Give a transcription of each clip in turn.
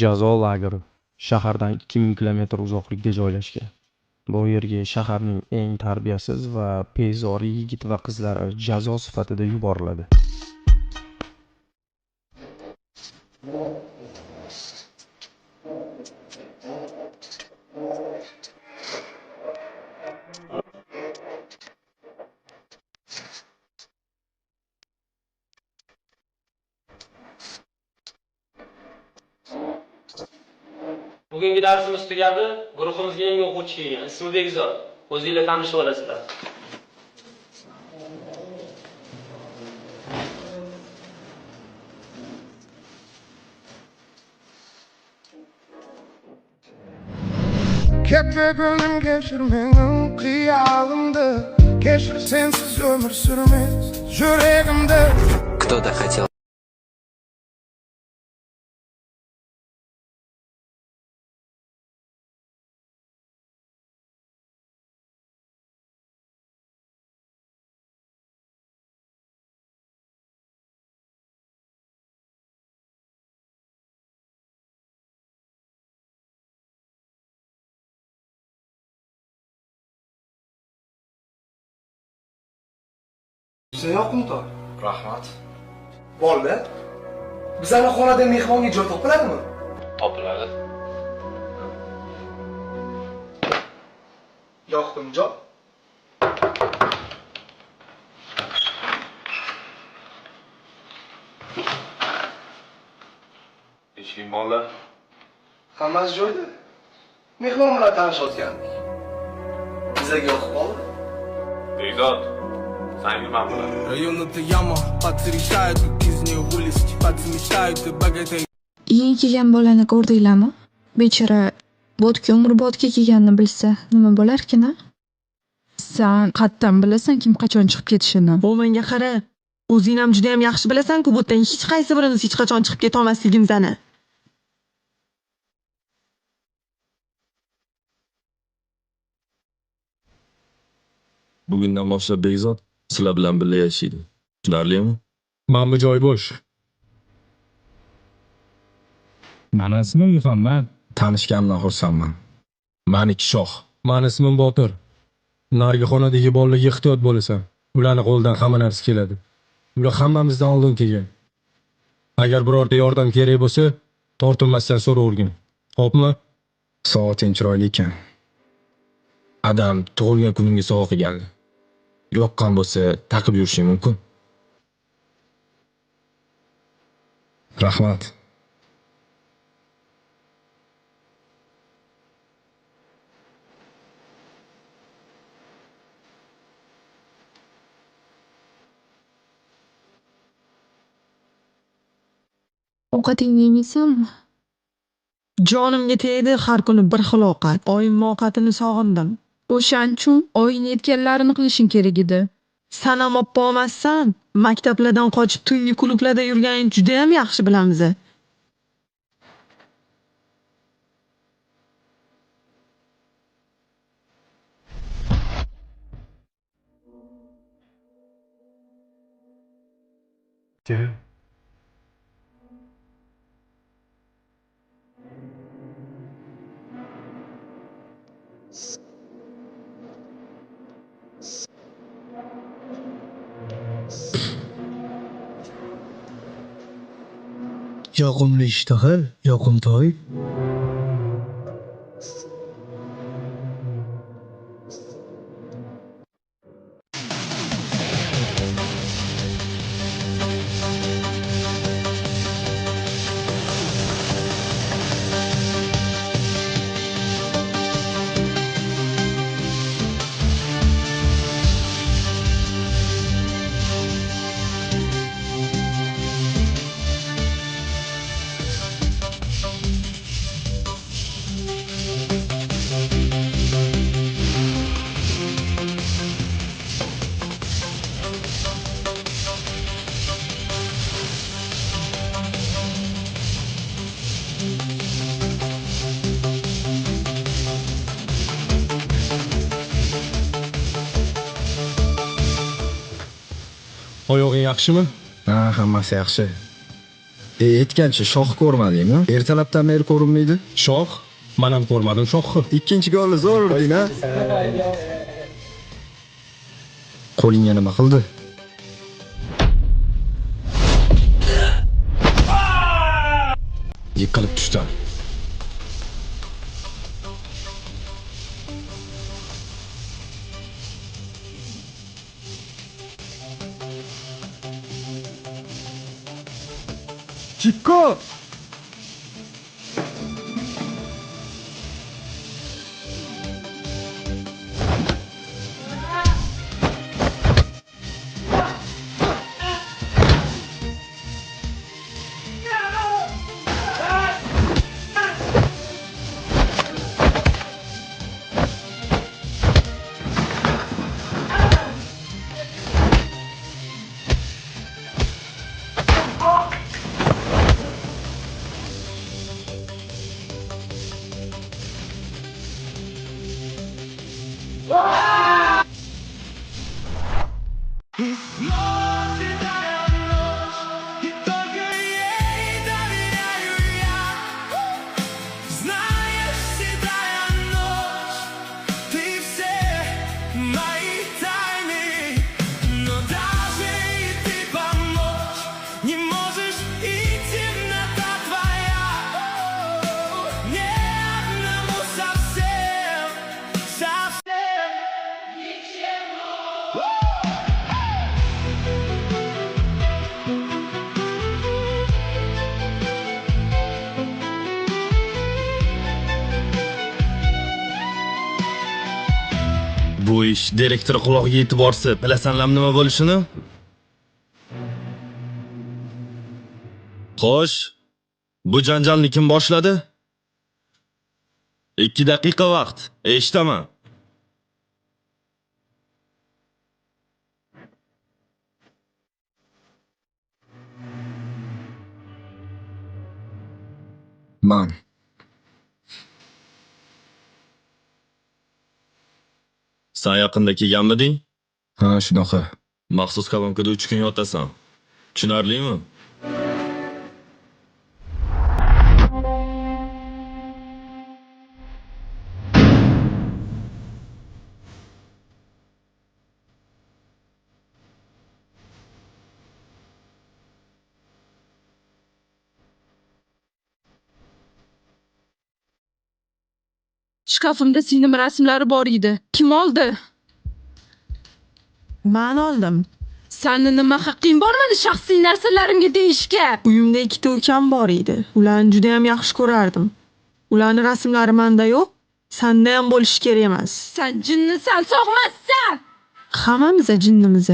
Jazo lageri shahardan 2000 kilometr uzoqlikda joylashgan. Bu yerga shaharning eng tarbiyasiz va bezori yigit va qizlari jazo sifatida yuboriladi. Bugungi darsimiz tugadi. Guruhimizga yangi o'quvchi kelgan. Ismi Bekzod. O'zingizlar tanishib olasizlar. Kepegönüm geçirmenin kıyalımdı. Geçir sensiz ömür sürmez yüreğimde. Кто-то хотел. Sen yoqdim toy. Rahmat. Bo'ldi. Bizning xonada mehmonga joy topiladimi? Topiladi. Yoqdim joy. Eshik mollar. Hammasi joyda. Mehmon bilan tanishayotgandik. Bizga yoqib qoldi. Bekzod. Sen bilmem bular. Район это яма, пацы решают, как из нее вылезть. Пацы мечтают и богатой. Yangi kelgan bolani ko'rdinglarmi? Bechora bo'tga umrbodga kelganini bilsa nima bo'larkin-a? Sen qattan bilasan kim qachon chiqib ketishini. Bu menga qara. O'zing ham juda ham yaxshi bilasan-ku, bu yerdan hech qaysi birimiz hech qachon chiqib keta olmasligimizni. Bugundan boshlab Bekzod sizlar bilan birga yashaydi. Tushunarlimi? Mana bu joy bo'sh. Mani ismim Muhammad. Tanishganimdan xursandman. Meniki Shoh. Mani ismim Botir. Narigi xonadagi bolalarga ehtiyot bo'lasan. Ularni qo'lidan hamma narsa keladi. Ular hammamizdan oldin kelgan. Agar birorta yordam kerak bo'lsa, tortinmasdan so'ravergin. Xo'pmi? Soating chiroyli ekan. Adam tug'ilgan kunimga sovg'a qilgandi. Yoqqan bo'lsa, taqib yurishing mumkin. Rahmat. Ovqatingni yeysanmi? Jonimga tegdi har kuni bir xil ovqat. Oyim ovqatini sog'indim. O'shaning uchun oying aytganlarini qilishing kerak edi. San ham oppa olmassan. Maktablardan qochib tungi klublarda yurganing juda ham yaxshi bilamiz. Yoqimli ishtaha, yoqimtoy. Oyog'ing yaxshimi? Ha, hammasi yaxshi. Aytgancha shoh ko'rmadingmi? Ertalabdan beri ko'rinmaydi. Shoh? Men ham ko'rmadim shohni. Ikkinchi golni zo'r urding-a? Qo'lingga nima qildi? Yiqilib tushdim. Chikko! Bu ish direktor quloqiga yetib borsa, bilasanlar nima bo'lishini? Xo'sh, bu janjalni kim boshladi? 2 daqiqa vaqt. Eshitaman. Man. Sen yaqinda kelganmiding? Ha, shunaqa. Maxsus kolomkada 3 kun yotasan. Tushunarlimi? Shkafimda sinema rasmlari bor edi. Kim oldi? Men oldim. Sani nima haqqing bor meni shaxsiy narsalarimga deyishga? Uyimda 2 ukam bor edi. Ularni juda ham yaxshi ko'rardim. Ularning rasmlari menda yo'q. Senda ham bo'lishi kerak emas. Sen jinnisan, sog'massan. Hammamiz jinnimiz.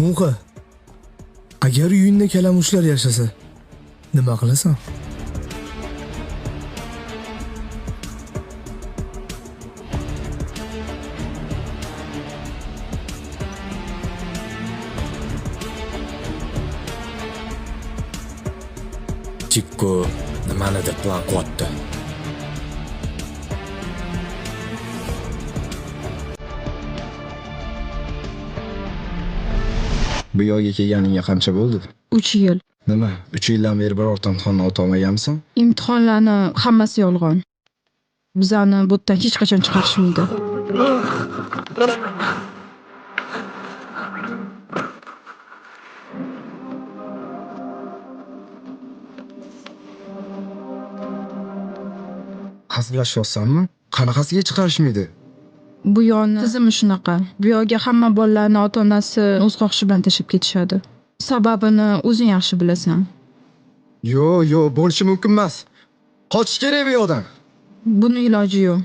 Muqa, agar uyingda kalamushlar yashasa, nima qilasan? Chikko nimanidir plan qilyapti. Bu yo'lga kelganingga qancha bo'ldi? 3 yil. Nima? 3 yildan beri birorta imtihonni o'ta olmaganmisan? Imtihonlarni hammasi yolg'on. Bizani bu yerdan hech qachon chiqarishmaydi. Hazillashyapsanmi? Qanaqasiga chiqarishmaydi? Bu yo'lni tizimi shunaqa. Bu yo'lga hamma bolalarni ota-onasi o'z xohishi bilan tashib ketishadi. Sababini o'zing yaxshi bilasan. Yo'q, bo'lishi mumkin emas. Qochish kerak bu yo'ldan. Buni iloji yo'q.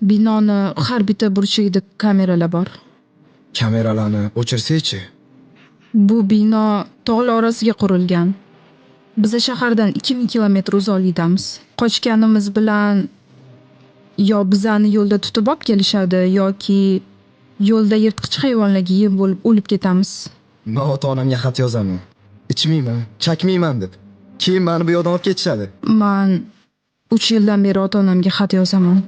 Binoni har bitta burchagida kameralar bor. Kameralarni o'chirsa-chi? Bu bino tog'lar orasiga qurilgan. Biz shahardan 2000 kilometr uzoqlikdamiz. Qochganimiz bilan yo bizani yo'lda tutib olib kelishadi yoki yo'lda yirtqich hayvonlarga yem bo'lib o'lib ketamiz. Men ota-onamga xat yozaman. Ichmayman, chakmayman deb. Keyin meni bu yoqdan olib ketishadi. Man 3 yildan beri ota-onamga xat yozaman.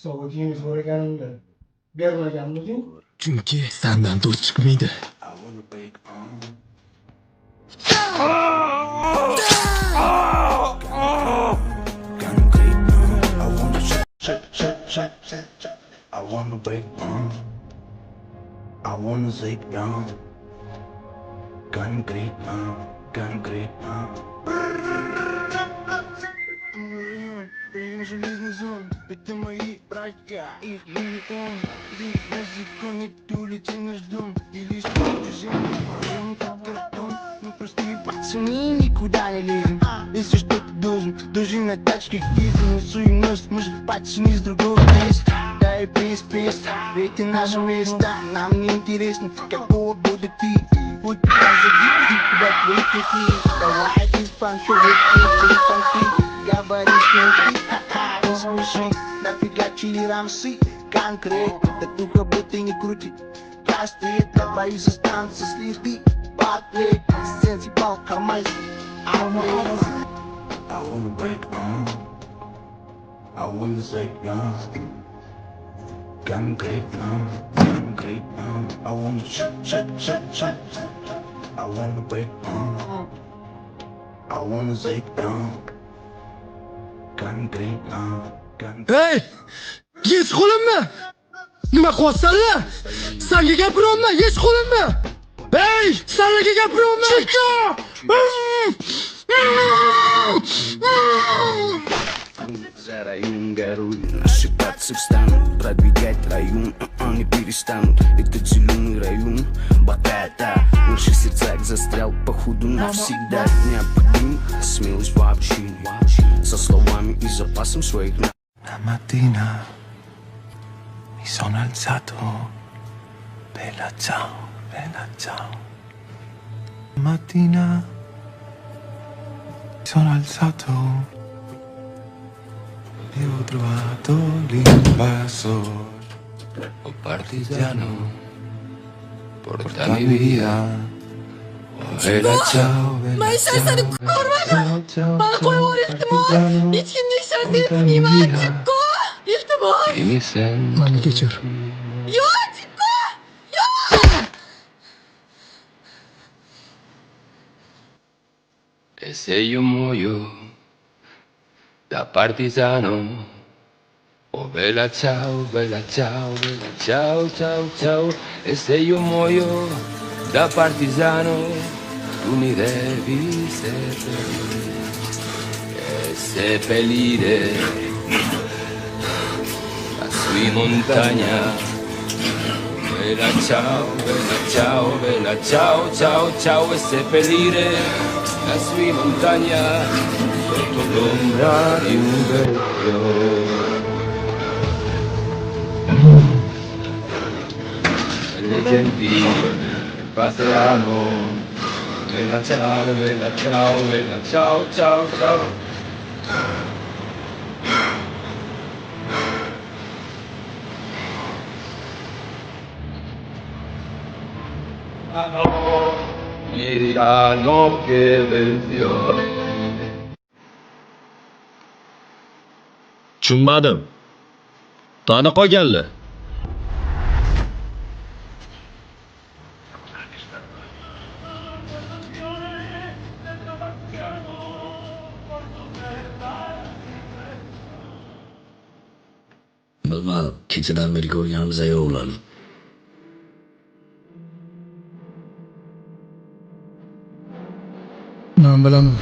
So'g'ingiz so'raganimda bermaganmiding? Chunki sendan do'st chiqmaydi. I wanna break I wanna take down. Gun great Железный зон, это мои братья, их миллион. Лишь на законе ту летим наш дом. И лишь между землей, как картон. Мы простые пацаны, никуда не лезем. Если что-то должен на тачке ездить. Не суемся, мы же пацаны с другого места. Дай пес, ведь ты наше место. Нам не интересно, какого года ты. Будь позади, куда твои пути. Давай из фанки, выпей фанки. Говоришь, не ты, ха-ха, смешно. Нафига чили рамсы, конкретно. Да духа будто не крути. Простые, боюсь останутся следы. Батлей, сценки, палка, майс. I wanna break I wanna say gun great I wanna shut. I wanna break I wanna say gun great Hey! Yech qo'limni! Nima qilyapsanlar? Senga gapiryapman, yech qo'limni! Hey! Senga gapiryapman! За район горой, наши братцы встанут, продвигать район, не перестанут. Это зеленый район, богата. В наших сердцах застрял походу навсегда. Необходим смелость в общении, со словами и запасом своих. La mattina mi sono alzato, bella ciao, bella ciao. La mattina mi sono alzato e ho trovato l'invasor. Oh partigiano, porta mi via. Oh bella ciao, bella ciao. Ciao, ciao, partigiano. Beni sen Mani kechir. E se io muoio da partigiano, oh bella ciao, bella ciao, bella ciao, ciao, ciao. E se io muoio da partigiano, tu mi devi seppellire lassù in montagna. Bella ciao, bella ciao, bella ciao, ciao, ciao. E seppellire lassù in montagna sotto l'ombra di un bel fiore. Le genti passeranno. Bella ciao, bella ciao, bella ciao, ciao, ciao. Mi diranno che venció. Tushunmadim. Qani qolganlar? Bilmadim, kechadan beri ko'rganimiz ayovlar. Men bilaman.